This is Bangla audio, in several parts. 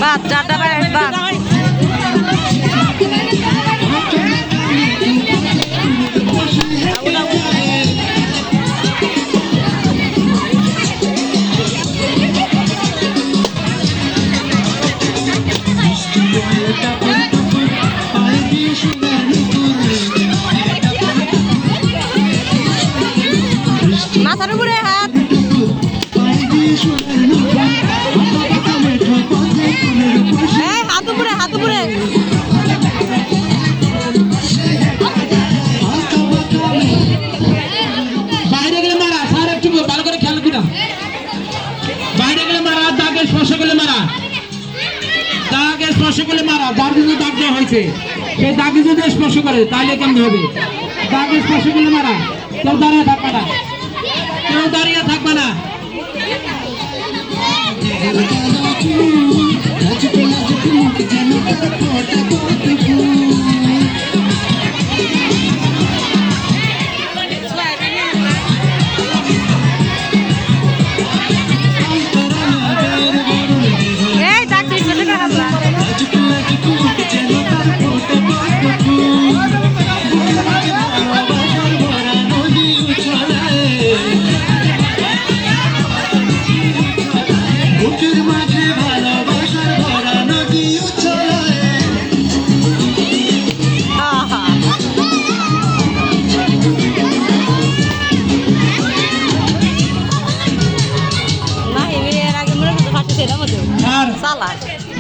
বাদ চারটা বাইরে বাদ মাথার উপরে হাত হাত উপরে হাত উপরে বাইরে গেলে মারা স্যার একটু ভালো করে খেয়াল কিনা বাইরে গেলে মারা দাগে স্পর্শ করলে মারা দাগে স্পর্শ করলে মারা যার জন্য দাগ দেওয়া হয়েছে সেই দাগে যদি স্পর্শ করে তাহলে কেমন হবে দাগে স্পর্শ করলে মারা কেউ দাঁড়িয়ে থাকবে না কেউ দাঁড়িয়ে থাকবে না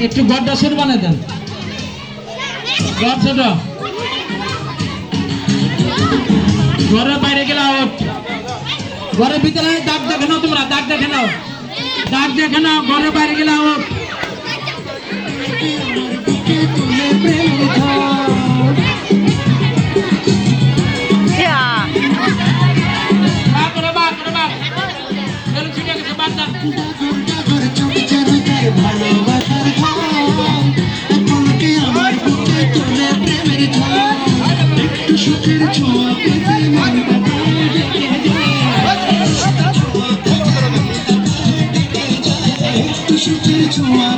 একটু গড়টা ছোট বানিয়ে দেন গড় ছোট ঘরের বাইরে গেলে আউট ঘরের ভিতরে দাগ দেখে নাও তোমরা দাগ দেখে নাও ঘরের বাইরে গেলে আউট সুখের ছোঁয়া